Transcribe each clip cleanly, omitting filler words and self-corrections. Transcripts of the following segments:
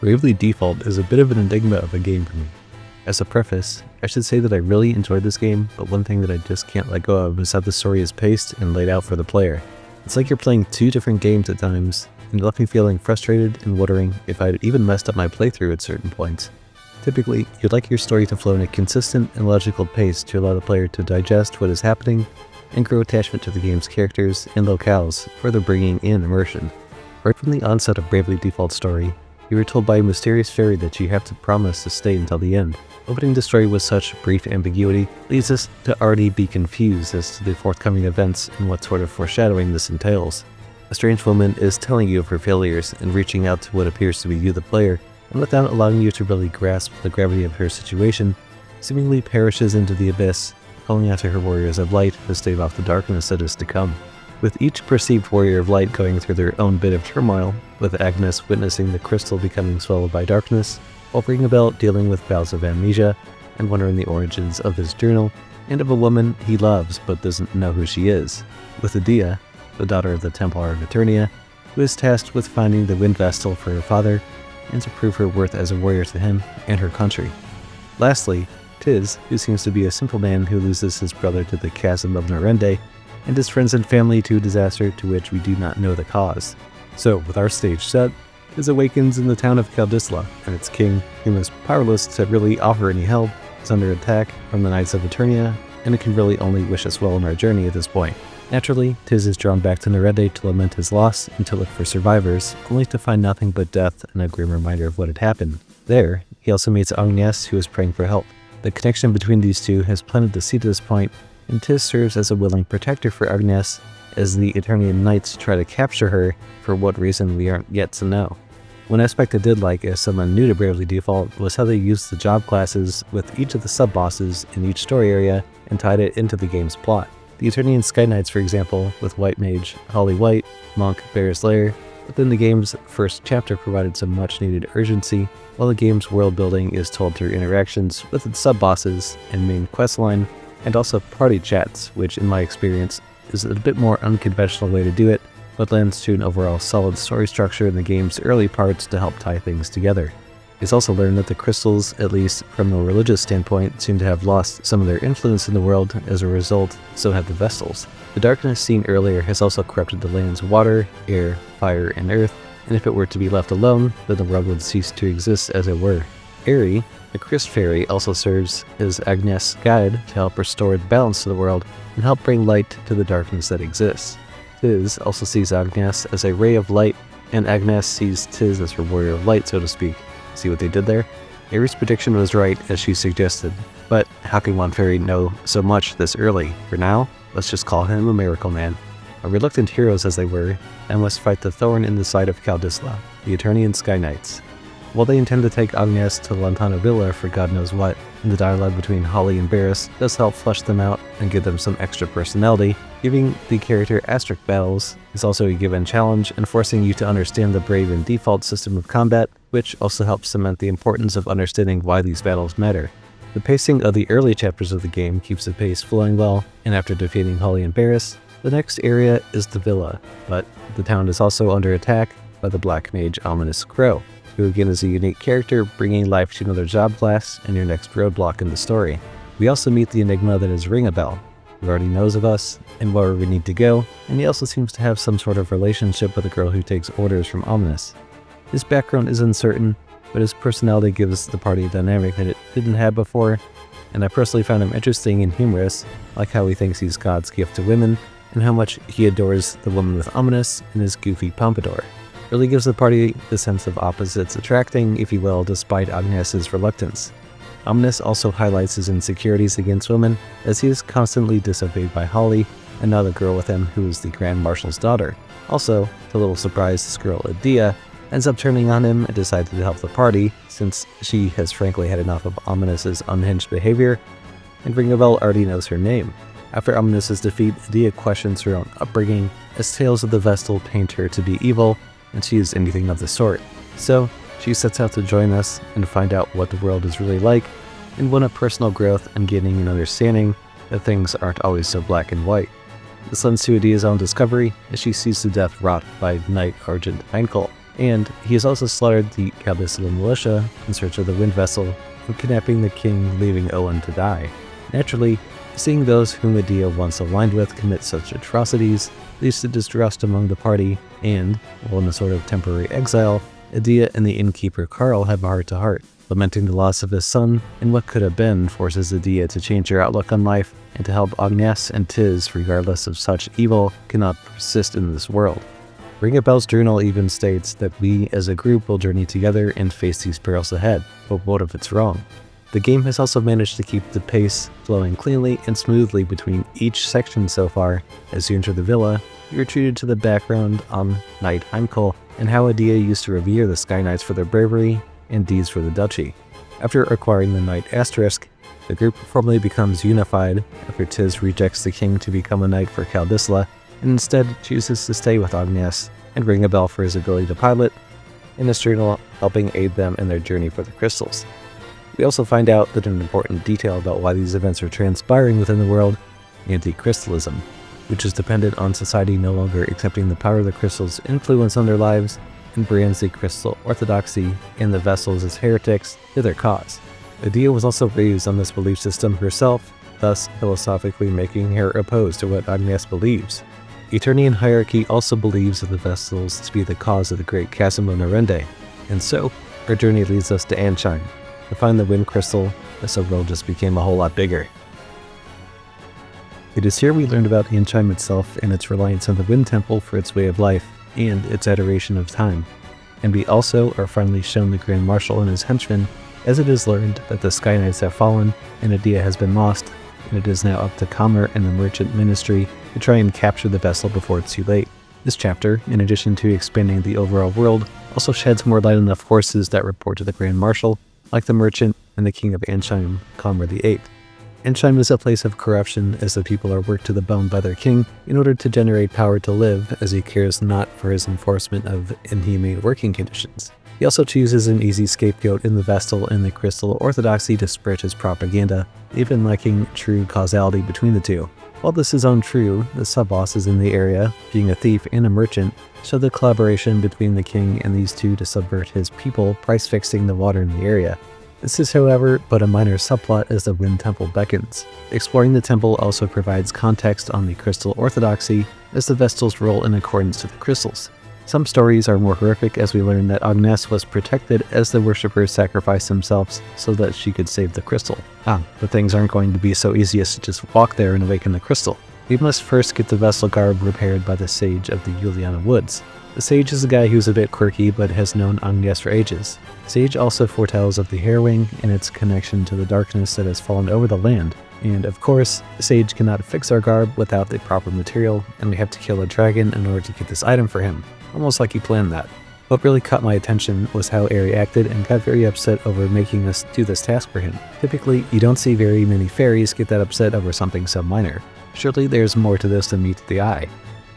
Bravely Default is a bit of an enigma of a game for me. As a preface, I should say that I really enjoyed this game, but one thing that I just can't let go of is how the story is paced and laid out for the player. It's like you're playing two different games at times, and it left me feeling frustrated and wondering if I'd even messed up my playthrough at certain points. Typically, you'd like your story to flow in a consistent and logical pace to allow the player to digest what is happening and grow attachment to the game's characters and locales, further bringing in immersion. Right from the onset of Bravely Default's story, you were told by a mysterious fairy that you have to promise to stay until the end. Opening the story with such brief ambiguity leads us to already be confused as to the forthcoming events and what sort of foreshadowing this entails. A strange woman is telling you of her failures and reaching out to what appears to be you, the player, and without allowing you to really grasp the gravity of her situation, seemingly perishes into the abyss, calling out to her warriors of light to stave off the darkness that is to come. With each perceived warrior of light going through their own bit of turmoil, with Agnes witnessing the crystal becoming swallowed by darkness, while Ringabel dealing with bouts of amnesia and wondering the origins of his journal, and of a woman he loves but doesn't know who she is, with Adia, the daughter of the Templar of Eternia, who is tasked with finding the Wind Vestal for her father and to prove her worth as a warrior to him and her country. Lastly, Tiz, who seems to be a simple man who loses his brother to the chasm of Norende, and his friends and family to a disaster to which we do not know the cause. So, with our stage set, Tiz awakens in the town of Kaldisla, and its king, who is powerless to really offer any help, is under attack from the Knights of Eternia, and it can really only wish us well on our journey at this point. Naturally, Tiz is drawn back to Norende to lament his loss and to look for survivors, only to find nothing but death and a grim reminder of what had happened. There, he also meets Agnes, who is praying for help. The connection between these two has planted the seed at this point, and Tiz serves as a willing protector for Agnes as the Eternian Knights try to capture her, for what reason we aren't yet to know. One aspect I did like as someone new to Bravely Default was how they used the job classes with each of the sub-bosses in each story area and tied it into the game's plot. The Eternian Sky Knights, for example, with White Mage, Holly White, Monk, Barris Lair, within the game's first chapter provided some much needed urgency, while the game's world building is told through interactions with its sub-bosses and main questline, and also party chats, which in my experience is a bit more unconventional way to do it, but lends to an overall solid story structure in the game's early parts to help tie things together. It's also learned that the crystals, at least from a religious standpoint, seem to have lost some of their influence in the world. As a result, so have the Vestals. The darkness seen earlier has also corrupted the land's water, air, fire, and earth, and if it were to be left alone, then the world would cease to exist as it were. Aerie, the Christ Fairy, also serves as Agnes' guide to help restore the balance to the world and help bring light to the darkness that exists. Tiz also sees Agnes as a ray of light, and Agnes sees Tiz as her warrior of light, so to speak. See what they did there? Aerie's prediction was right, as she suggested, but how can one fairy know so much this early? For now, let's just call him a miracle man. A reluctant heroes as they were, and must fight the thorn in the side of Kaldisla, the Eternian Sky Knights. While they intend to take Agnes to Lantana Villa for God knows what, and the dialogue between Holly and Barris does help flesh them out and give them some extra personality, giving the character asterisk battles is also a given challenge and forcing you to understand the Brave and Default system of combat, which also helps cement the importance of understanding why these battles matter. The pacing of the early chapters of the game keeps the pace flowing well, and after defeating Holly and Barris, the next area is the villa, but the town is also under attack by the Black Mage Ominous Crow, who again is a unique character bringing life to another job class and your next roadblock in the story. We also meet the enigma that is Ringabel, who already knows of us and where we need to go, and he also seems to have some sort of relationship with a girl who takes orders from Ominous. His background is uncertain, but his personality gives the party a dynamic that it didn't have before, and I personally found him interesting and humorous, like how he thinks he's God's gift to women, and how much he adores the woman with Ominous and his goofy pompadour. Really gives the party the sense of opposites attracting, if you will, despite Agnes's reluctance. Ominous also highlights his insecurities against women, as he is constantly disobeyed by Holly, and now the girl with him who is the Grand Marshal's daughter. Also, to little surprise, this girl Adia ends up turning on him and decides to help the party, since she has frankly had enough of Ominous's unhinged behavior, and Ringabel already knows her name. After Ominous's defeat, Adia questions her own upbringing, as tales of the Vestal paint her to be evil, and she is anything of the sort. So, she sets out to join us and find out what the world is really like, and win a personal growth and gaining an understanding that things aren't always so black and white. This lends to Adia's own discovery as she sees the death wrought by Knight Argent Heinkel, and he has also slaughtered the Caldisla militia in search of the wind vessel and kidnapping the king, leaving Owen to die. Naturally, seeing those whom Medea once aligned with commit such atrocities leads to distrust among the party, and, while in a sort of temporary exile, Medea and the innkeeper Karl have a heart-to-heart. Lamenting the loss of his son and what could have been forces Medea to change her outlook on life and to help Agnes and Tiz, regardless of such evil, cannot persist in this world. Ring a Bell's journal even states that we as a group will journey together and face these perils ahead, but what if it's wrong? The game has also managed to keep the pace flowing cleanly and smoothly between each section so far. As you enter the villa, you are treated to the background on Knight Heimkell and how Medea used to revere the Sky Knights for their bravery and deeds for the duchy. After acquiring the Knight Asterisk, the group formally becomes unified after Tiz rejects the king to become a knight for Caldisla and instead chooses to stay with Agnes and ring a bell for his ability to pilot, in his journal helping aid them in their journey for the crystals. We also find out that an important detail about why these events are transpiring within the world, anti-crystalism, which is dependent on society no longer accepting the power of the crystal's influence on their lives and brands the crystal orthodoxy and the vessels as heretics to their cause. Medea was also raised on this belief system herself, thus philosophically making her opposed to what Agnes believes. Eternian hierarchy also believes that the vessels to be the cause of the great chasm of Norende, and so our journey leads us to Ansheim to find the wind crystal as the world just became a whole lot bigger. It is here we learned about Ansheim itself and its reliance on the Wind Temple for its way of life and its adoration of time, and we also are finally shown the Grand Marshal and his henchmen as it is learned that the Sky Knights have fallen and Medea has been lost, and it is now up to Kamer and the Merchant Ministry to try and capture the vessel before it's too late. This chapter, in addition to expanding the overall world, also sheds more light on the forces that report to the Grand Marshal, like the Merchant and the King of Ansheim, Kamer VIII. Ansheim is a place of corruption as the people are worked to the bone by their king in order to generate power to live, as he cares not for his enforcement of inhumane working conditions. He also chooses an easy scapegoat in the Vestal and the Crystal Orthodoxy to spread his propaganda, even lacking true causality between the two. While this is untrue, the sub-bosses in the area, being a thief and a merchant, show the collaboration between the king and these two to subvert his people, price-fixing the water in the area. This is, however, but a minor subplot as the Wind Temple beckons. Exploring the temple also provides context on the Crystal Orthodoxy as the Vestal's role in accordance to the crystals. Some stories are more horrific as we learn that Agnes was protected as the worshippers sacrificed themselves so that she could save the crystal. But things aren't going to be so easy as to just walk there and awaken the crystal. We must first get the vessel garb repaired by the Sage of the Juliana Woods. The Sage is a guy who's a bit quirky but has known Agnes for ages. Sage also foretells of the Hairwing and its connection to the darkness that has fallen over the land. And of course, Sage cannot fix our garb without the proper material, and we have to kill a dragon in order to get this item for him. Almost like he planned that. What really caught my attention was how Aerie acted and got very upset over making us do this task for him. Typically, you don't see very many fairies get that upset over something so minor. Surely there's more to this than meets the eye.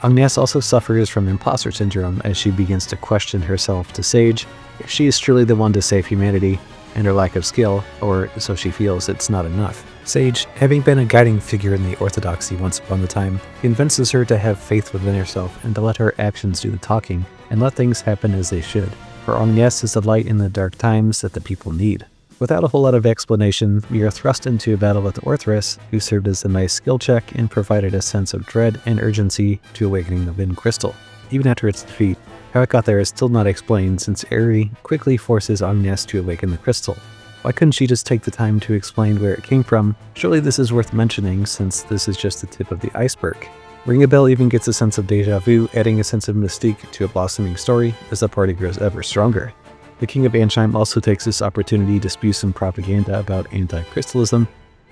Agnes also suffers from imposter syndrome as she begins to question herself to Sage if she is truly the one to save humanity, and her lack of skill, or so she feels, it's not enough. Sage, having been a guiding figure in the Orthodoxy once upon a time, convinces her to have faith within herself and to let her actions do the talking, and let things happen as they should. For Agnes is the light in the dark times that the people need. Without a whole lot of explanation, we are thrust into a battle with Orthrus, who served as a nice skill check and provided a sense of dread and urgency to awakening the Wind Crystal. Even after its defeat, how it got there is still not explained since Aerie quickly forces Agnes to awaken the crystal. Why couldn't she just take the time to explain where it came from? Surely this is worth mentioning since this is just the tip of the iceberg. Ring a Bell even gets a sense of deja vu, adding a sense of mystique to a blossoming story as the party grows ever stronger. The King of Ansheim also takes this opportunity to spew some propaganda about anti-crystalism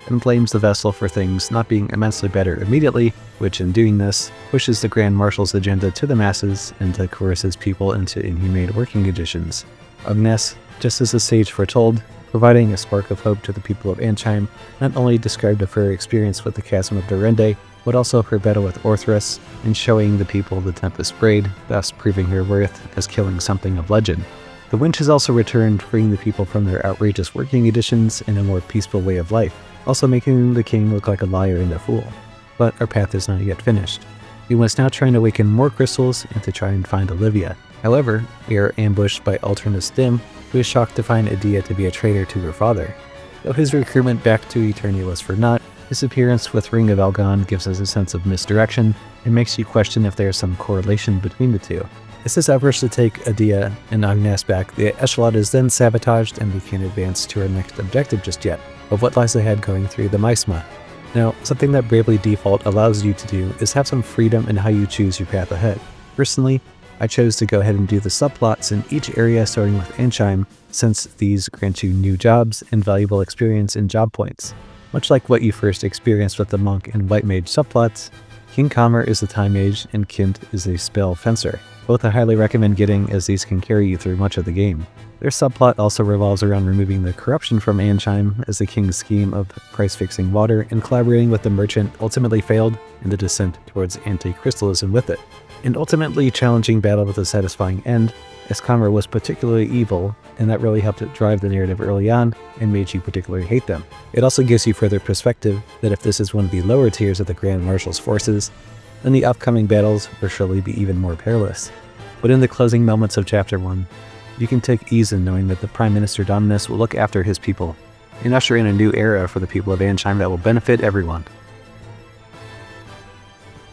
and blames the Vestal for things not being immensely better immediately, which in doing this, pushes the Grand Marshal's agenda to the masses and coerces people into inhumane working conditions. Agnes, just as the Sage foretold, providing a spark of hope to the people of Ansheim, not only described of her experience with the Chasm of Dorende, but also her battle with Orthrus and showing the people the Tempest Braid, thus proving her worth as killing something of legend. The Winch has also returned, freeing the people from their outrageous working conditions in a more peaceful way of life, also making the king look like a liar and a fool. But our path is not yet finished. We must now try and awaken more crystals and to try and find Olivia. However, we are ambushed by Alternus Dim, who is shocked to find Adia to be a traitor to her father. Though his recruitment back to Eternia was for naught, his appearance with Ring of Elgon gives us a sense of misdirection and makes you question if there is some correlation between the two. As his efforts to take Adia and Agnes back, the Echelon is then sabotaged and we can't advance to our next objective just yet, of what lies ahead going through the Maisma. Now, something that Bravely Default allows you to do is have some freedom in how you choose your path ahead. Personally, I chose to go ahead and do the subplots in each area starting with Ansheim, since these grant you new jobs and valuable experience in job points. Much like what you first experienced with the Monk and White Mage subplots, King Kamer is a Time Mage and Kint is a Spell Fencer. Both I highly recommend getting, as these can carry you through much of the game. Their subplot also revolves around removing the corruption from Ansheim, as the king's scheme of price-fixing water and collaborating with the merchant ultimately failed, and the descent towards anti-crystalism with it. And ultimately challenging battle with a satisfying end, as Kamer was particularly evil, and that really helped it drive the narrative early on and made you particularly hate them. It also gives you further perspective that if this is one of the lower tiers of the Grand Marshal's forces, then the upcoming battles will surely be even more perilous. But in the closing moments of Chapter 1, you can take ease in knowing that the Prime Minister Dominus will look after his people, and usher in a new era for the people of Ansheim that will benefit everyone.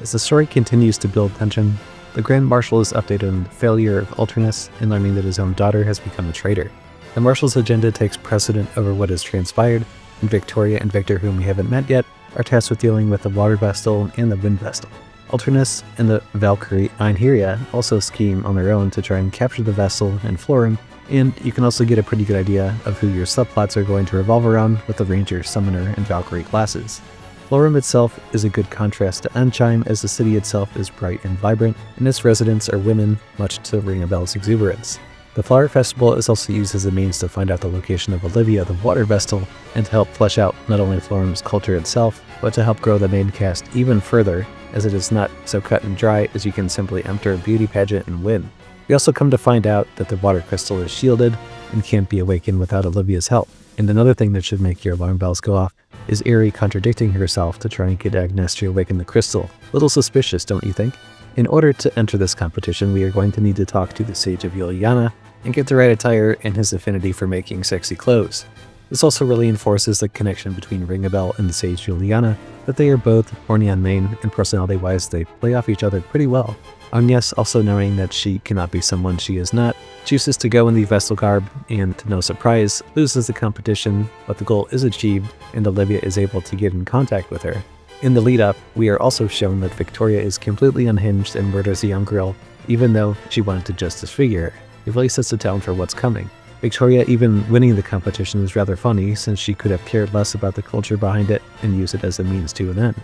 As the story continues to build tension, the Grand Marshal is updated on the failure of Alternus and learning that his own daughter has become a traitor. The Marshal's agenda takes precedent over what has transpired, and Victoria and Victor, whom we haven't met yet, are tasked with dealing with the Water Vestal and the Wind Vestal. Alternus and the Valkyrie Einherja also scheme on their own to try and capture the Vestal and Florim, and you can also get a pretty good idea of who your subplots are going to revolve around with the Ranger, Summoner, and Valkyrie classes. Florim itself is a good contrast to Ansheim, as the city itself is bright and vibrant, and its residents are women, much to ring a bell's exuberance. The Flower Festival is also used as a means to find out the location of Olivia the Water Vestal, and to help flesh out not only Florim's culture itself, but to help grow the main cast even further, as it is not so cut and dry as you can simply enter a beauty pageant and win. We also come to find out that the water crystal is shielded and can't be awakened without Olivia's help. And another thing that should make your alarm bells go off is Eri contradicting herself to try and get Agnes to awaken the crystal. Little suspicious, don't you think? In order to enter this competition, we are going to need to talk to the Sage of Yuliana and get the right attire and his affinity for making sexy clothes. This also really enforces the connection between Ringabel and the Sage Juliana, that they are both horny on main, and personality-wise they play off each other pretty well. Agnes, also knowing that she cannot be someone she is not, chooses to go in the Vestal garb, and to no surprise, loses the competition, but the goal is achieved, and Olivia is able to get in contact with her. In the lead-up, we are also shown that Victoria is completely unhinged and murders a young girl, even though she wanted to just disfigure her. It really sets the tone for what's coming. Victoria even winning the competition is rather funny, since she could have cared less about the culture behind it and used it as a means to an end.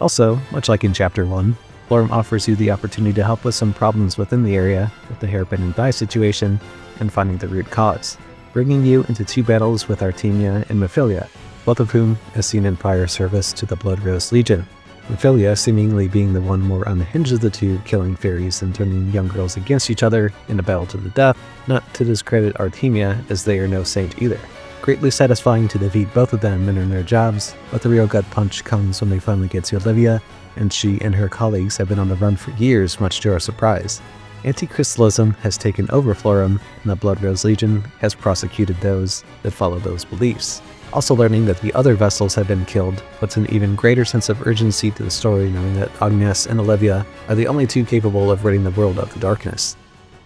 Also, much like in Chapter 1, Florim offers you the opportunity to help with some problems within the area, with the hairpin and dye situation, and finding the root cause, bringing you into two battles with Artemia and Mephilia, both of whom as seen in prior service to the Blood Rose Legion. Mephilia seemingly being the one more unhinged of the two, killing fairies and turning young girls against each other in a battle to the death, not to discredit Artemia, as they are no saint either. Greatly satisfying to defeat both of them and earn their jobs, but the real gut punch comes when they finally get to Olivia, and she and her colleagues have been on the run for years, much to our surprise. Anti-crystalism has taken over Florim, and the Blood Rose Legion has prosecuted those that follow those beliefs. Also learning that the other Vestals have been killed puts an even greater sense of urgency to the story, knowing that Agnes and Olivia are the only two capable of ridding the world of the darkness.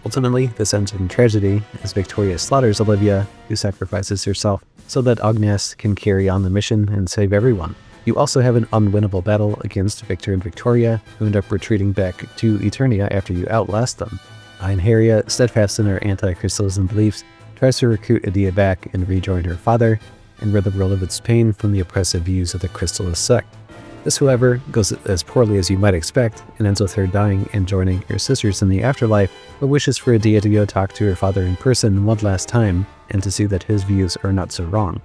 Ultimately, this ends in tragedy, as Victoria slaughters Olivia, who sacrifices herself so that Agnes can carry on the mission and save everyone. You also have an unwinnable battle against Victor and Victoria, who end up retreating back to Eternia after you outlast them. Einherja, steadfast in her anti-crystalism beliefs, tries to recruit Adia back and rejoin her father, and rid the world of its pain from the oppressive views of the Crystalist sect. This, however, goes as poorly as you might expect, and ends with her dying and joining her sisters in the afterlife, but wishes for Adia to go talk to her father in person one last time, and to see that his views are not so wrong.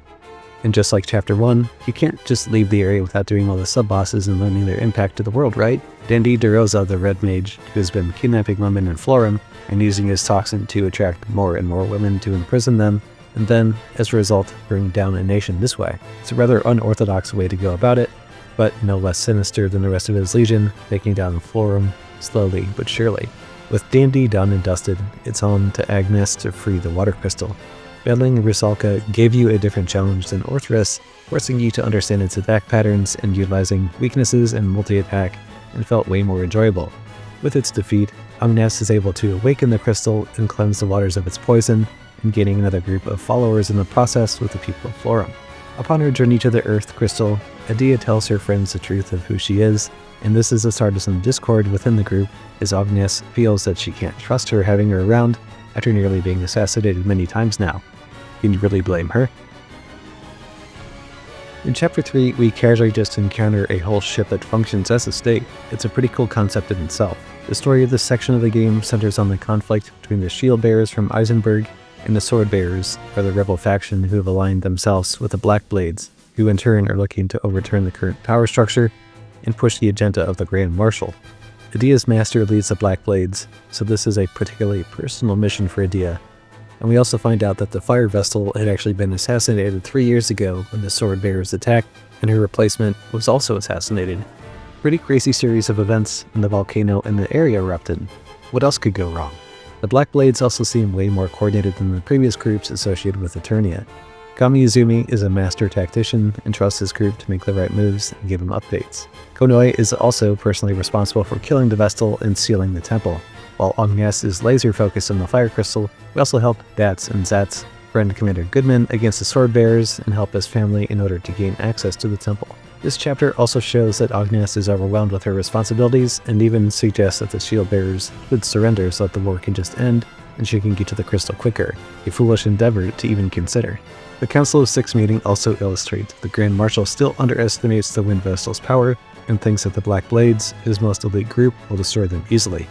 And just like Chapter 1, you can't just leave the area without doing all the sub-bosses and learning their impact to the world, right? Dandy DeRosa, the Red Mage, who has been kidnapping women in Florim, and using his toxin to attract more and more women to imprison them, and then, as a result, bring down a nation this way. It's a rather unorthodox way to go about it, but no less sinister than the rest of his legion, taking down Florum slowly but surely. With D&D done and dusted, it's on to Agnes to free the water crystal. Battling Rusalka gave you a different challenge than Orthrus, forcing you to understand its attack patterns and utilizing weaknesses and multi-attack, and felt way more enjoyable. With its defeat, Agnes is able to awaken the crystal and cleanse the waters of its poison, and gaining another group of followers in the process with the people of Florum. Upon her journey to the Earth Crystal, Edea tells her friends the truth of who she is, and this is the start of some discord within the group, as Agnes feels that she can't trust her having her around after nearly being assassinated many times now. Can you really blame her? In Chapter 3, we casually just encounter a whole ship that functions as a state. It's a pretty cool concept in itself. The story of this section of the game centers on the conflict between the shield bearers from Eisenberg and the sword bearers, or the rebel faction who have aligned themselves with the Black Blades, who in turn are looking to overturn the current power structure and push the agenda of the Grand Marshal. Edea's master leads the Black Blades, so this is a particularly personal mission for Edea. And we also find out that the Fire Vestal had actually been assassinated 3 years ago when the sword bearers attacked, and her replacement was also assassinated. Pretty crazy series of events, and the volcano in the area erupted. What else could go wrong? The Black Blades also seem way more coordinated than the previous groups associated with Eternia. Kami Izumi is a master tactician and trusts his group to make the right moves and give him updates. Konoi is also personally responsible for killing the Vestal and sealing the temple. While Agnes is laser focused on the Fire Crystal, we also help Dats and Zats friend Commander Goodman against the Sword Bearers and help his family in order to gain access to the temple. This chapter also shows that Agnes is overwhelmed with her responsibilities and even suggests that the Shield Bearers should surrender so that the war can just end and she can get to the crystal quicker, a foolish endeavor to even consider. The Council of Six meeting also illustrates that the Grand Marshal still underestimates the Wind Vestal's power and thinks that the Black Blades, his most elite group, will destroy them easily.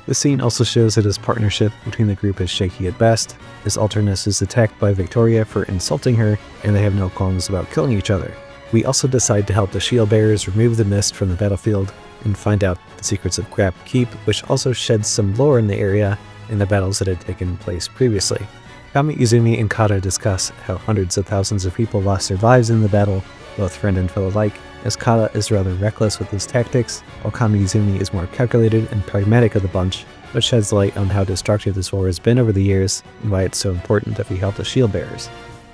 This scene also shows that his partnership between the group is shaky at best, as Alternus is attacked by Victoria for insulting her, and they have no qualms about killing each other. We also decide to help the Shield Bearers remove the mist from the battlefield and find out the secrets of Grap Keep, which also sheds some lore in the area in the battles that had taken place previously. Kami Izumi and Kata discuss how hundreds of thousands of people lost their lives in the battle, both friend and foe alike, as Kata is rather reckless with his tactics, while Kami Izumi is more calculated and pragmatic of the bunch, which sheds light on how destructive this war has been over the years and why it's so important that we help the Shield Bearers.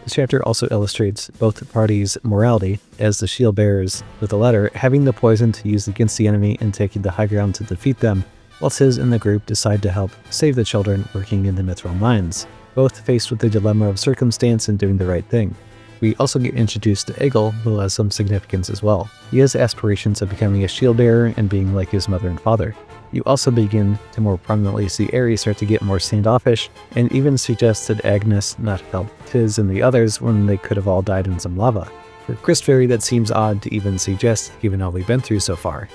This chapter also illustrates both parties' morality, as the Shield Bearers, with the latter having the poison to use against the enemy and taking the high ground to defeat them, whilst his and the group decide to help save the children working in the Mithril mines, both faced with the dilemma of circumstance and doing the right thing. We also get introduced to Egil, who has some significance as well. He has aspirations of becoming a shield bearer and being like his mother and father. You also begin to more prominently see Ares start to get more standoffish, and even suggested Agnes not help Tiz and the others when they could have all died in some lava. For Christfairy, that seems odd to even suggest, given all we've been through so far.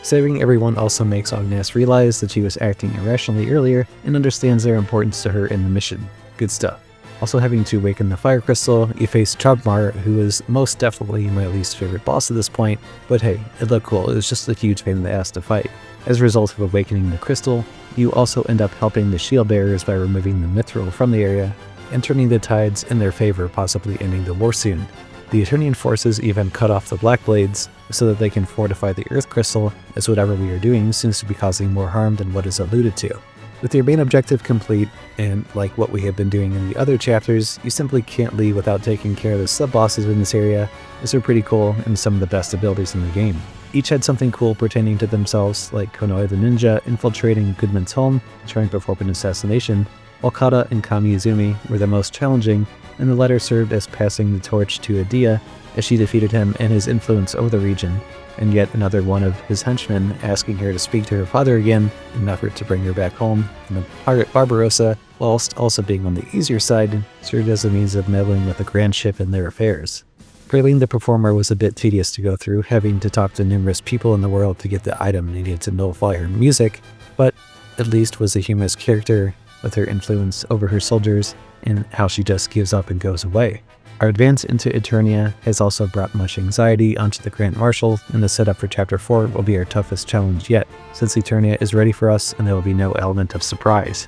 Saving everyone also makes Agnes realize that she was acting irrationally earlier and understands their importance to her in the mission. Good stuff. Also having to awaken the Fire Crystal, you face Chubmar, who is most definitely my least favorite boss at this point, but hey, it looked cool. It was just a huge pain in the ass to fight. As a result of awakening the crystal, you also end up helping the Shield Bearers by removing the Mithril from the area and turning the tides in their favor, possibly ending the war soon. The Eternian forces even cut off the Black Blades so that they can fortify the Earth Crystal, as whatever we are doing seems to be causing more harm than what is alluded to. With your main objective complete, and like what we have been doing in the other chapters, you simply can't leave without taking care of the sub-bosses in this area, as they're pretty cool and some of the best abilities in the game. Each had something cool pertaining to themselves, like Konoe the ninja infiltrating Goodman's home, trying to perform an assassination, while Kata and Kami Izumi were the most challenging, and the latter served as passing the torch to Edea as she defeated him and his influence over the region, and yet another one of his henchmen asking her to speak to her father again in an effort to bring her back home, and the pirate Barbarossa, whilst also being on the easier side, served as a means of meddling with the Grand Ship and their affairs. Praline the performer was a bit tedious to go through, having to talk to numerous people in the world to get the item needed to nullify her music, but at least was a humorous character with her influence over her soldiers and how she just gives up and goes away. Our advance into Eternia has also brought much anxiety onto the Grand Marshal, and the setup for Chapter 4 will be our toughest challenge yet, since Eternia is ready for us and there will be no element of surprise.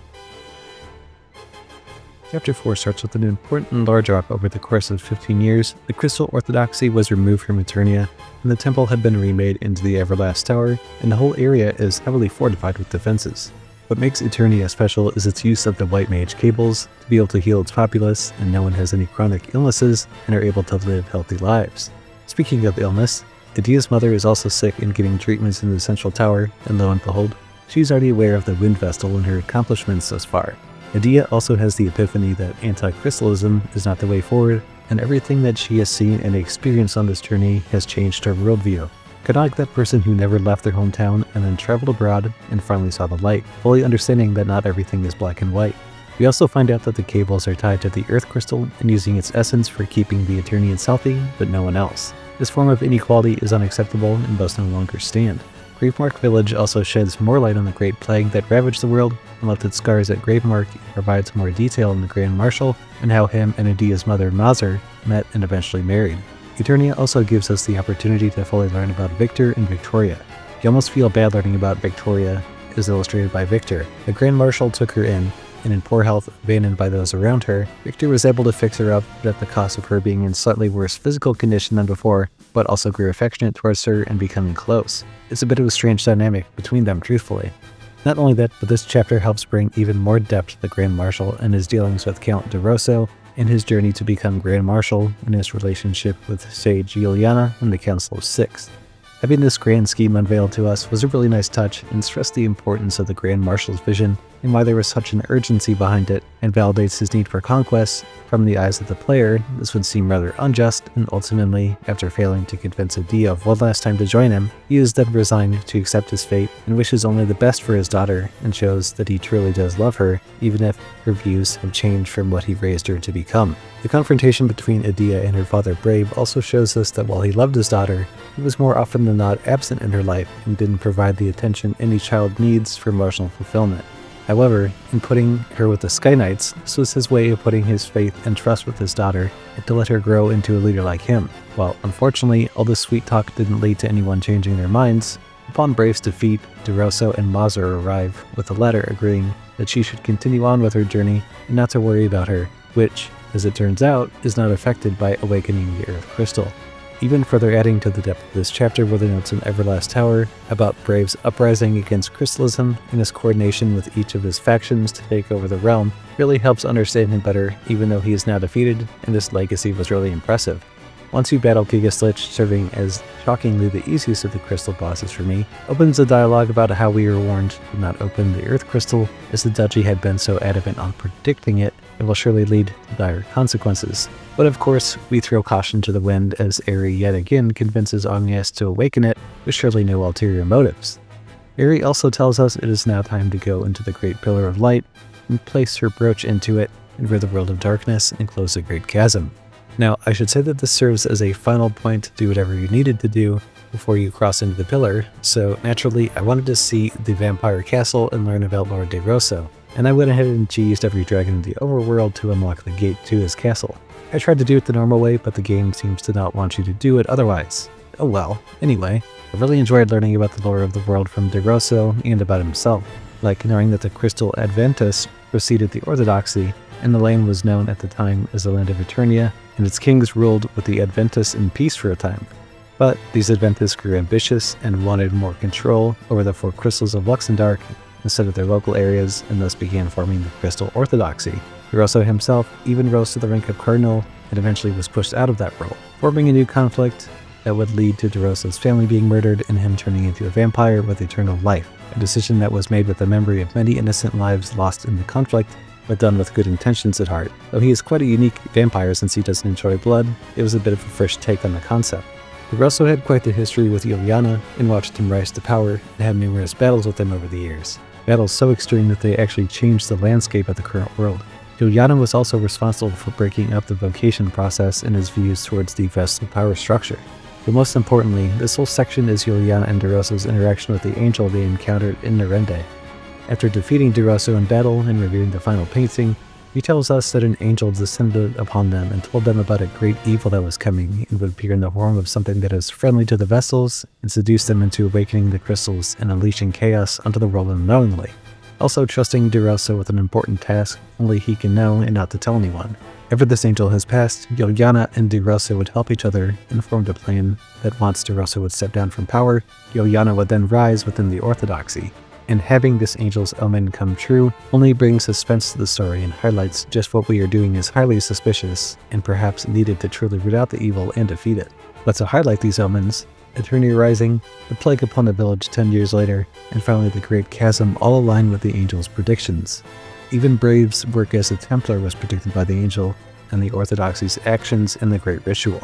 Chapter 4 starts with an important and large arc. Over the course of 15 years, the Crystal Orthodoxy was removed from Eternia, and the temple had been remade into the Everlast Tower, and the whole area is heavily fortified with defenses. What makes Eternia special is its use of the White Mage cables to be able to heal its populace, and no one has any chronic illnesses and are able to live healthy lives. Speaking of illness, Idia's mother is also sick and getting treatments in the central tower, and lo and behold, she's already aware of the Wind Vestal and her accomplishments thus far. Idia also has the epiphany that anti-crystalism is not the way forward, and everything that she has seen and experienced on this journey has changed her worldview. Kind of like that person who never left their hometown and then traveled abroad and finally saw the light, fully understanding that not everything is black and white. We also find out that the cables are tied to the Earth Crystal and using its essence for keeping the Eternians healthy, but no one else. This form of inequality is unacceptable and must no longer stand. Gravemark Village also sheds more light on the Great Plague that ravaged the world and left its scars at Gravemark, and provides more detail on the Grand Marshal and how him and Idia's mother Mazur met and eventually married. Eternia also gives us the opportunity to fully learn about Victor and Victoria. You almost feel bad learning about Victoria, as illustrated by Victor. The Grand Marshal took her in, and in poor health, abandoned by those around her, Victor was able to fix her up, but at the cost of her being in slightly worse physical condition than before, but also grew affectionate towards her and becoming close. It's a bit of a strange dynamic between them, truthfully. Not only that, but this chapter helps bring even more depth to the Grand Marshal and his dealings with Count de Rosso, and his journey to become Grand Marshal, and his relationship with Sage Juliana and the Council of Six. Having this grand scheme unveiled to us was a really nice touch, and stressed the importance of the Grand Marshal's vision and why there was such an urgency behind it, and validates his need for conquest. From the eyes of the player, this would seem rather unjust, and ultimately, after failing to convince Idia of one last time to join him, he is then resigned to accept his fate and wishes only the best for his daughter, and shows that he truly does love her, even if her views have changed from what he raised her to become. The confrontation between Idia and her father Brave also shows us that while he loved his daughter, he was more often than not absent in her life and didn't provide the attention any child needs for emotional fulfillment. However, in putting her with the Sky Knights, this was his way of putting his faith and trust with his daughter, and to let her grow into a leader like him. While unfortunately, all this sweet talk didn't lead to anyone changing their minds, upon Brave's defeat, De Rosso and Mazur arrive, with the latter agreeing that she should continue on with her journey and not to worry about her, which, as it turns out, is not affected by awakening the Earth Crystal. Even further adding to the depth of this chapter were the notes in Everlast Tower about Brave's uprising against crystalism and his coordination with each of his factions to take over the realm really helps understand him better, even though he is now defeated, and this legacy was really impressive. Once you battle Gigas Lich, serving as shockingly the easiest of the crystal bosses for me, opens a dialogue about how we were warned to not open the Earth Crystal, as the Duchy had been so adamant on predicting it, it will surely lead to dire consequences. But of course, we throw caution to the wind as Aerie yet again convinces Agnes to awaken it, with surely no ulterior motives. Aerie also tells us it is now time to go into the Great Pillar of Light, and place her brooch into it, and rid the world of darkness, and close the Great Chasm. Now, I should say that this serves as a final point to do whatever you needed to do before you cross into the pillar, so naturally I wanted to see the Vampire Castle and learn about Lord De Rosso, and I went ahead and cheesed every dragon in the overworld to unlock the gate to his castle. I tried to do it the normal way, but the game seems to not want you to do it otherwise. Oh well. Anyway, I really enjoyed learning about the lore of the world from De Rosso and about himself, like knowing that the Crystal Adventus preceded the Orthodoxy, and the land was known at the time as the Land of Eternia, and its kings ruled with the Adventus in peace for a time. But these Adventus grew ambitious and wanted more control over the 4 crystals of Luxendark instead of their local areas, and thus began forming the Crystal Orthodoxy. De Rosso himself even rose to the rank of Cardinal and eventually was pushed out of that role, forming a new conflict that would lead to De Rosso's family being murdered and him turning into a vampire with eternal life, a decision that was made with the memory of many innocent lives lost in the conflict, but done with good intentions at heart. Though he is quite a unique vampire since he doesn't enjoy blood, it was a bit of a fresh take on the concept. De Rosso had quite the history with Juliana and watched him rise to power and had numerous battles with him over the years. Battles so extreme that they actually changed the landscape of the current world. Juliana was also responsible for breaking up the vocation process and his views towards the vestal power structure. But most importantly, this whole section is Juliana and De Rosso's interaction with the angel they encountered in Nerende. After defeating De Rosso in battle and reviewing the final painting, he tells us that an angel descended upon them and told them about a great evil that was coming and would appear in the form of something that is friendly to the Vestals and seduce them into awakening the crystals and unleashing chaos onto the world unknowingly. Also trusting DeRosa with an important task only he can know and not to tell anyone. After this angel has passed, Yoyana and DeRosa would help each other and formed a plan that once DeRosa would step down from power, Yoyana would then rise within the orthodoxy. And having this angel's omen come true only brings suspense to the story and highlights just what we are doing is highly suspicious and perhaps needed to truly root out the evil and defeat it. But to highlight these omens, Eternia Rising, the plague upon the village 10 years later, and finally the Great Chasm all align with the angel's predictions. Even Brave's work as a Templar was predicted by the angel, and the Orthodoxy's actions in the Great Ritual.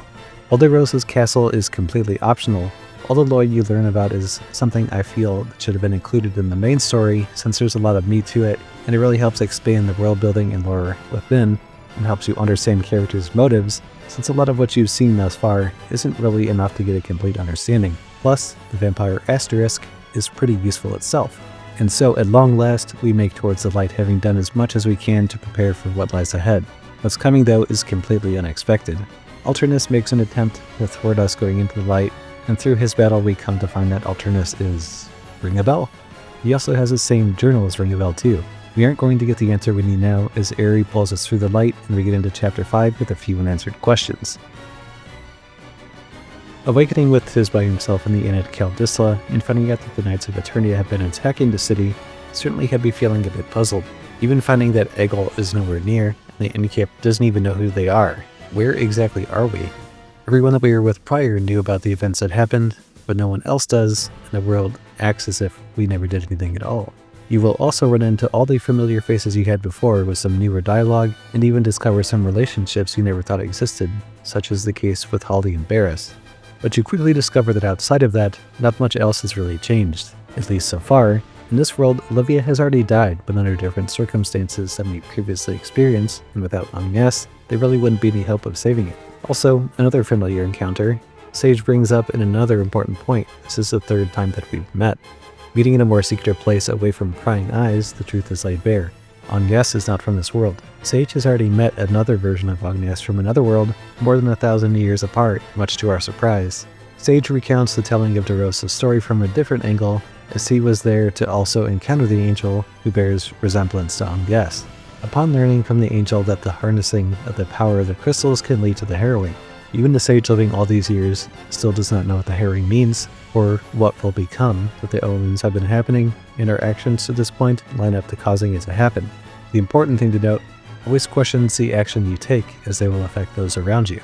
Alderosa's castle is completely optional. All the lore you learn about is something I feel should have been included in the main story since there's a lot of meat to it, and it really helps expand the world building and lore within, and helps you understand characters' motives, since a lot of what you've seen thus far isn't really enough to get a complete understanding. Plus, the vampire asterisk is pretty useful itself. And so at long last, we make towards the light, having done as much as we can to prepare for what lies ahead. What's coming though is completely unexpected. Alternus makes an attempt to thwart us going into the light, and through his battle we come to find that Alternus is Ringabel. He also has the same journal as Ringabel too. We aren't going to get the answer we need now as Aerie pulls us through the light and we get into chapter 5 with a few unanswered questions. Awakening with Tiz by himself in the inn at Kaldisla and finding out that the Knights of Eternia have been attacking the city certainly had me feeling a bit puzzled. Even finding that Egil is nowhere near and the innkeep doesn't even know who they are. Where exactly are we? Everyone that we were with prior knew about the events that happened, but no one else does, and the world acts as if we never did anything at all. You will also run into all the familiar faces you had before with some newer dialogue, and even discover some relationships you never thought existed, such as the case with Haldi and Barris. But you quickly discover that outside of that, not much else has really changed, at least so far. In this world, Olivia has already died, but under different circumstances than we previously experienced, and without Agnes, there really wouldn't be any hope of saving it. Also, another familiar encounter, Sage brings up in another important point. This is the third time that we've met. Meeting in a more secret place away from prying eyes, the truth is laid bare. Agnes is not from this world. Sage has already met another version of Agnes from another world, more than 1,000 years apart, much to our surprise. Sage recounts the telling of DeRosa's story from a different angle, as he was there to also encounter the angel who bears resemblance to Agnes. Upon learning from the angel that the harnessing of the power of the crystals can lead to the harrowing, even the sage living all these years still does not know what the harrowing means, or what will become, that the omens have been happening, and our actions to this point line up to causing it to happen. The important thing to note, always question the action you take, as they will affect those around you.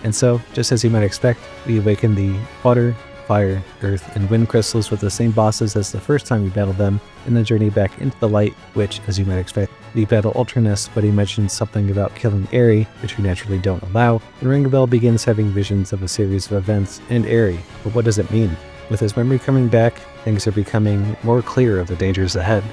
And so, just as you might expect, we awaken the water, fire, earth, and wind crystals with the same bosses as the first time we battled them, in the journey back into the light, which, as you might expect, we battle Alternus, but he mentions something about killing Aerie, which we naturally don't allow, and Ringabel begins having visions of a series of events and Aerie, but what does it mean? With his memory coming back, things are becoming more clear of the dangers ahead.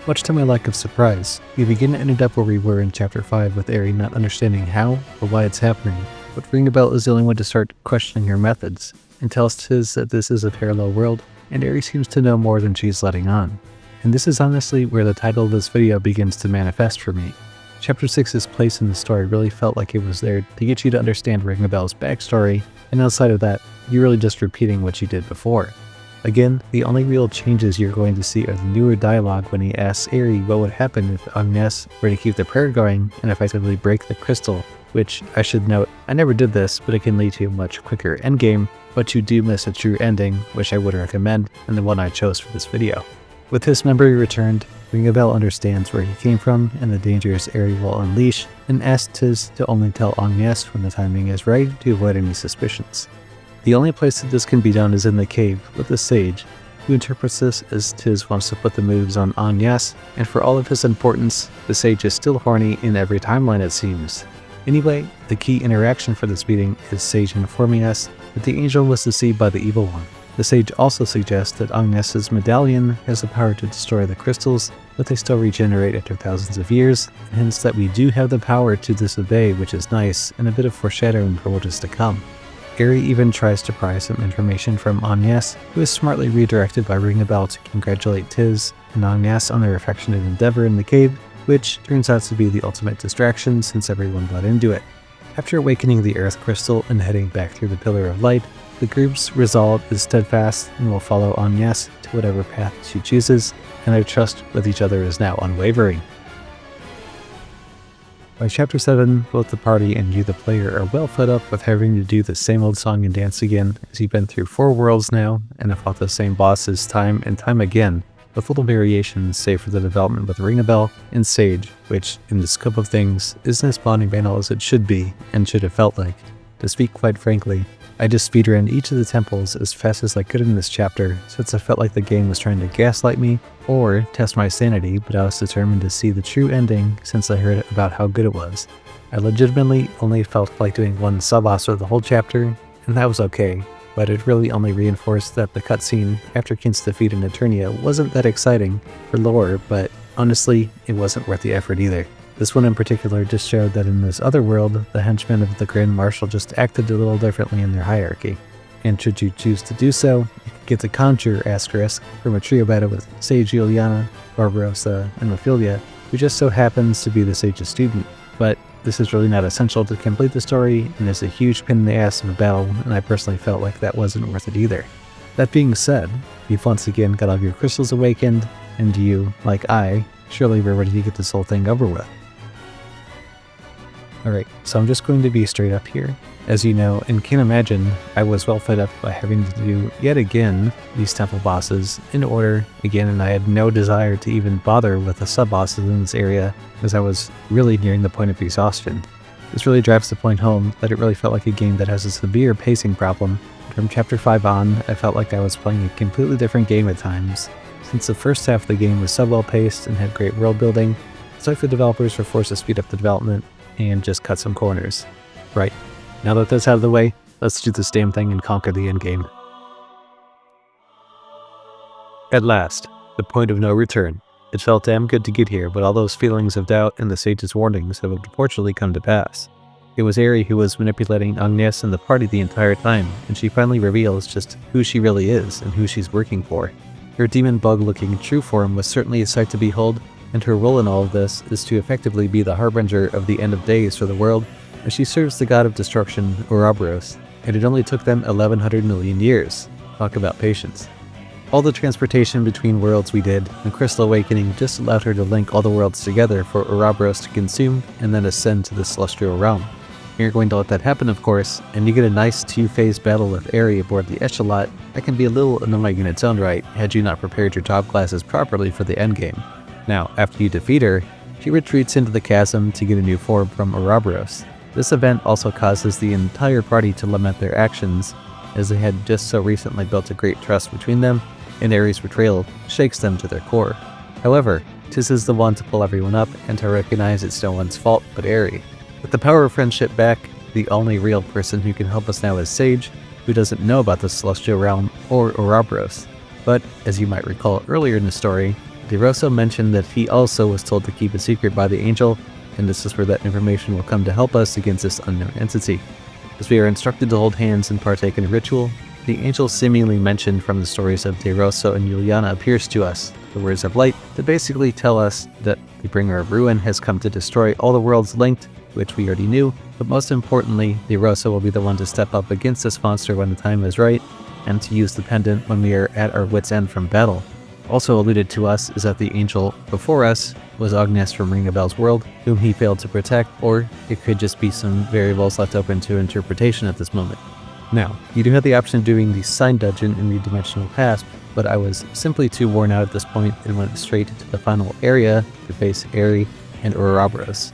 Much to my lack of surprise, we begin and end up where we were in chapter 5 with Aerie not understanding how or why it's happening, but Ringabel is the only one to start questioning her methods, and tells Tiz that this is a parallel world, and Aerie seems to know more than she's letting on. And this is honestly where the title of this video begins to manifest for me. Chapter 6's place in the story really felt like it was there to get you to understand Ringabel's backstory, and outside of that, you're really just repeating what you did before. Again, the only real changes you're going to see are the newer dialogue when he asks Aerie what would happen if Agnes were to keep the prayer going and effectively break the crystal, which, I should note, I never did this, but it can lead to a much quicker endgame, but you do miss a true ending, which I would recommend, and the one I chose for this video. With his memory returned, Ringabel understands where he came from and the dangers Aerie will unleash, and asks Tiz to only tell Agnes when the timing is right to avoid any suspicions. The only place that this can be done is in the cave with the sage, who interprets this as Tiz wants to put the moves on Agnes, and for all of his importance, the sage is still horny in every timeline it seems. Anyway, the key interaction for this meeting is Sage informing us that the angel was deceived by the evil one. The sage also suggests that Agnes's medallion has the power to destroy the crystals, but they still regenerate after thousands of years, and hence that we do have the power to disobey, which is nice, and a bit of foreshadowing for what is to come. Aerie even tries to pry some information from Agnes, who is smartly redirected by Ringabel to congratulate Tiz and Agnes on their affectionate endeavor in the cave, which turns out to be the ultimate distraction since everyone bought into it. After awakening the Earth Crystal and heading back through the Pillar of Light, the group's resolve is steadfast and will follow Agnes to to whatever path she chooses, and their trust with each other is now unwavering. By Chapter 7, both the party and you the player are well fed up with having to do the same old song and dance again, as you've been through 4 worlds now and have fought the same bosses time and time again, with little variations save for the development with Ring-a-Bell and Sage, which, in the scope of things, isn't as bonding banal as it should be and should have felt like. To speak quite frankly, I just speedran each of the temples as fast as I could in this chapter, since I felt like the game was trying to gaslight me or test my sanity, but I was determined to see the true ending since I heard about how good it was. I legitimately only felt like doing one sub-boss for the whole chapter, and that was okay, but it really only reinforced that the cutscene after Kin's defeat in Eternia wasn't that exciting for lore, but honestly, it wasn't worth the effort either. This one in particular just showed that in this other world, the henchmen of the Grand Marshal just acted a little differently in their hierarchy. And should you choose to do so, you can get the Conjure Asterisk from a trio battle with Sage Juliana, Barbarossa, and Ophelia, who just so happens to be the Sage's student. But this is really not essential to complete the story, and is a huge pain in the ass of a battle, and I personally felt like that wasn't worth it either. That being said, you've once again got all your crystals awakened, and you, like I, surely were ready to get this whole thing over with. Alright, so I'm just going to be straight up here. As you know and can imagine, I was well fed up by having to do, yet again, these temple bosses in order again, and I had no desire to even bother with the sub-bosses in this area, as I was really nearing the point of exhaustion. This really drives the point home that it really felt like a game that has a severe pacing problem. From Chapter 5 on, I felt like I was playing a completely different game at times. Since the first half of the game was so well paced and had great world building, it's like the developers were forced to speed up the development and just cut some corners. Right, now that that's out of the way, let's do this damn thing and conquer the endgame. At last, the point of no return. It felt damn good to get here, but all those feelings of doubt and the Sage's warnings have unfortunately come to pass. It was Eri who was manipulating Agnes and the party the entire time, and she finally reveals just who she really is and who she's working for. Her demon bug-looking true form was certainly a sight to behold, and her role in all of this is to effectively be the harbinger of the end of days for the world, as she serves the god of destruction, Ouroboros, and it only took them 1100 million years. Talk about patience. All the transportation between worlds we did, and Crystal Awakening just allowed her to link all the worlds together for Ouroboros to consume and then ascend to the celestial realm. You're going to let that happen, of course, and you get a nice 2-phase battle with Eri aboard the Echelot that can be a little annoying in its own right, had you not prepared your job classes properly for the endgame. Now, after you defeat her, she retreats into the chasm to get a new form from Ouroboros. This event also causes the entire party to lament their actions, as they had just so recently built a great trust between them, and Eri's betrayal shakes them to their core. However, Tis is the one to pull everyone up and to recognize it's no one's fault but Eri. With the power of friendship back, the only real person who can help us now is Sage, who doesn't know about the Celestial Realm or Ouroboros. But, as you might recall earlier in the story, DeRosso mentioned that he also was told to keep a secret by the Angel, and this is where that information will come to help us against this unknown entity. As we are instructed to hold hands and partake in a ritual, the Angel seemingly mentioned from the stories of DeRosso and Juliana appears to us, the words of light, to basically tell us that the Bringer of Ruin has come to destroy all the worlds linked, which we already knew, but most importantly, DeRosso will be the one to step up against this monster when the time is right, and to use the pendant when we are at our wits' end from battle. Also alluded to us is that the Angel before us was Agnes from Ring-a-Bell's world, whom he failed to protect, or it could just be some variables left open to interpretation at this moment. Now, you do have the option of doing the Sign Dungeon in the Dimensional Past, but I was simply too worn out at this point and went straight to the final area to face Eri and Ouroboros.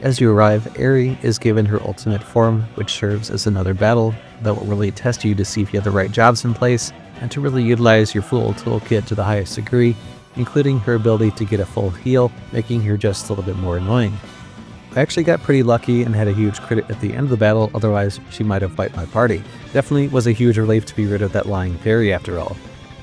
As you arrive, Eri is given her ultimate form, which serves as another battle that will really test you to see if you have the right jobs in place, and to really utilize your full toolkit to the highest degree, including her ability to get a full heal, making her just a little bit more annoying. I actually got pretty lucky and had a huge crit at the end of the battle, otherwise she might have wiped my party. Definitely was a huge relief to be rid of that lying fairy after all.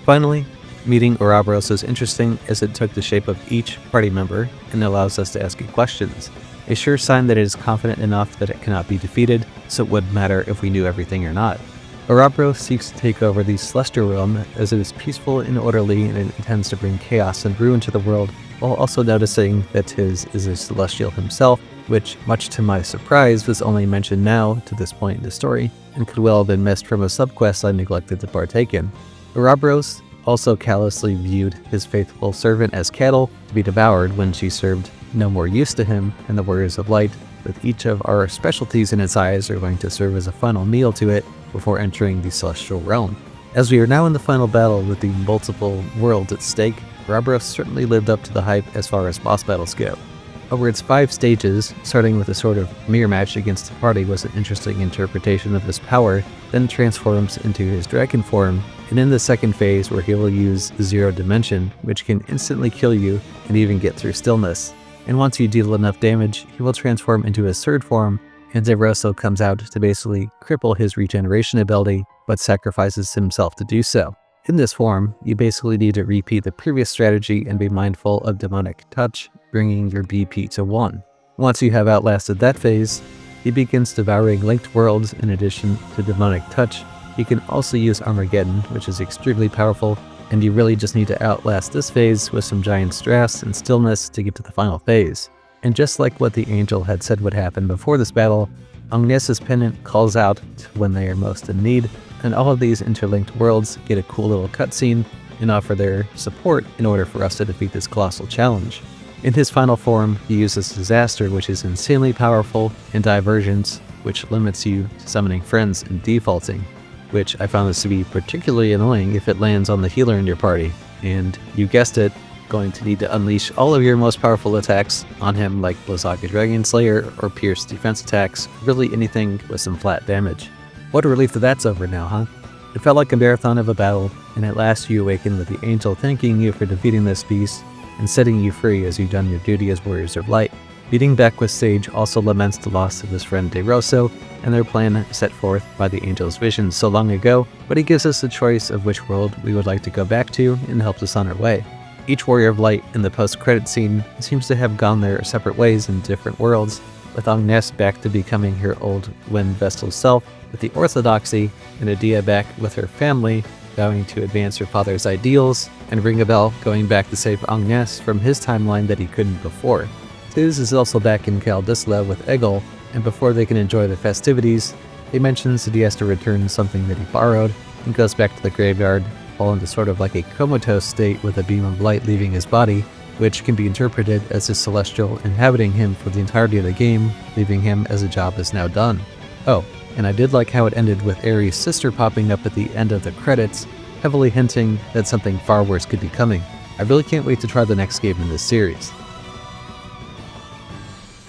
Finally, meeting Ouroboros is interesting as it took the shape of each party member and allows us to ask it questions. A sure sign that it is confident enough that it cannot be defeated, so it wouldn't matter if we knew everything or not. Ouroboros seeks to take over the Celestial Realm as it is peaceful and orderly and it intends to bring chaos and ruin to the world, while also noticing that Tis is a Celestial himself, which, much to my surprise, was only mentioned now to this point in the story, and could well have been missed from a subquest I neglected to partake in. Ouroboros also callously viewed his faithful servant as cattle to be devoured when she served no more use to him, and the Warriors of Light, with each of our specialties in its eyes, are going to serve as a final meal to it before entering the Celestial Realm. As we are now in the final battle with the multiple worlds at stake, Rabros certainly lived up to the hype as far as boss battles go. Over its 5 stages, starting with a sort of mirror match against the party was an interesting interpretation of his power, then transforms into his dragon form, and in the second phase where he will use Zero Dimension, which can instantly kill you and even get through stillness. And once you deal enough damage, he will transform into his third form, and Zevroso comes out to basically cripple his regeneration ability, but sacrifices himself to do so. In this form, you basically need to repeat the previous strategy and be mindful of Demonic Touch, bringing your BP to 1. Once you have outlasted that phase, he begins devouring linked worlds in addition to Demonic Touch. You can also use Armageddon, which is extremely powerful, and you really just need to outlast this phase with some giant stress and stillness to get to the final phase. And just like what the angel had said would happen before this battle, Agnes's pendant calls out when they are most in need, and all of these interlinked worlds get a cool little cutscene and offer their support in order for us to defeat this colossal challenge. In his final form, he uses Disaster, which is insanely powerful, and Divergence, which limits you to summoning friends and defaulting, which I found this to be particularly annoying if it lands on the healer in your party, and you guessed it, going to need to unleash all of your most powerful attacks on him like Blizzaga Dragon Slayer or Pierce defense attacks, really anything with some flat damage. What a relief that that's over now, huh? It felt like a marathon of a battle, and at last you awaken with the angel thanking you for defeating this beast and setting you free as you've done your duty as Warriors of Light. Meeting back with Sage also laments the loss of his friend De Rosso and their plan set forth by the angel's vision so long ago, but he gives us a choice of which world we would like to go back to and helps us on our way. Each Warrior of Light in the post-credit scene seems to have gone their separate ways in different worlds, with Agnes back to becoming her old Wind Vestal self with the Orthodoxy, and Adia back with her family, vowing to advance her father's ideals, and Ringabel going back to save Agnes from his timeline that he couldn't before. Tiz is also back in Kaldisla with Egil, and before they can enjoy the festivities, he mentions that he has to return something that he borrowed, and goes back to the graveyard, fall into sort of like a comatose state with a beam of light leaving his body, which can be interpreted as his celestial inhabiting him for the entirety of the game, leaving him as a job is now done. Oh, and I did like how it ended with Ares' sister popping up at the end of the credits, heavily hinting that something far worse could be coming. I really can't wait to try the next game in this series.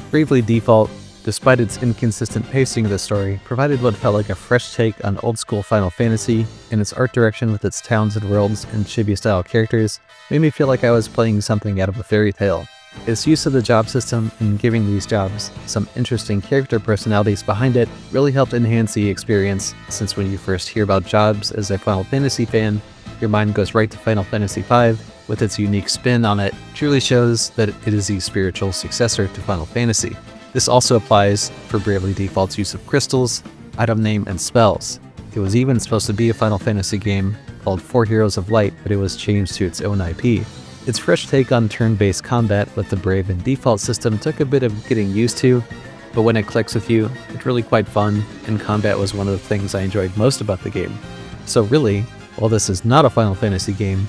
Bravely Default, despite its inconsistent pacing of the story, provided what felt like a fresh take on old-school Final Fantasy, and its art direction with its towns and worlds and chibi-style characters made me feel like I was playing something out of a fairy tale. Its use of the job system and giving these jobs some interesting character personalities behind it really helped enhance the experience, since when you first hear about jobs as a Final Fantasy fan, your mind goes right to Final Fantasy V, with its unique spin on it, truly shows that it is the spiritual successor to Final Fantasy. This also applies for Bravely Default's use of crystals, item name, and spells. It was even supposed to be a Final Fantasy game called 4 Heroes of Light, but it was changed to its own IP. Its fresh take on turn-based combat with the Bravely Default system took a bit of getting used to, but when it clicks with you, it's really quite fun, and combat was one of the things I enjoyed most about the game. So really, while this is not a Final Fantasy game,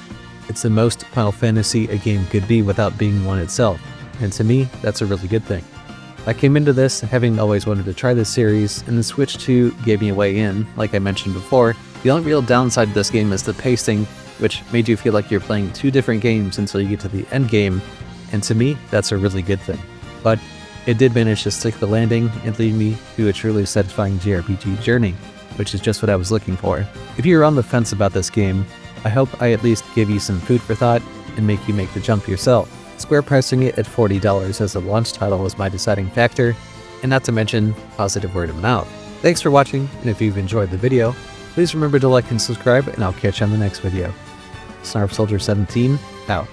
it's the most Final Fantasy a game could be without being one itself, and to me, that's a really good thing. I came into this having always wanted to try this series, and the Switch 2 gave me a way in, like I mentioned before. The only real downside to this game is the pacing, which made you feel like you're playing 2 different games until you get to the end game, and to me, that's a really good thing. But it did manage to stick the landing and lead me to a truly satisfying JRPG journey, which is just what I was looking for. If you're on the fence about this game, I hope I at least give you some food for thought and make you make the jump yourself. Square pricing it at $40 as a launch title was my deciding factor, and not to mention positive word of mouth. Thanks for watching, and if you've enjoyed the video, please remember to like and subscribe, and I'll catch you on the next video. Snarf Soldier 17, out.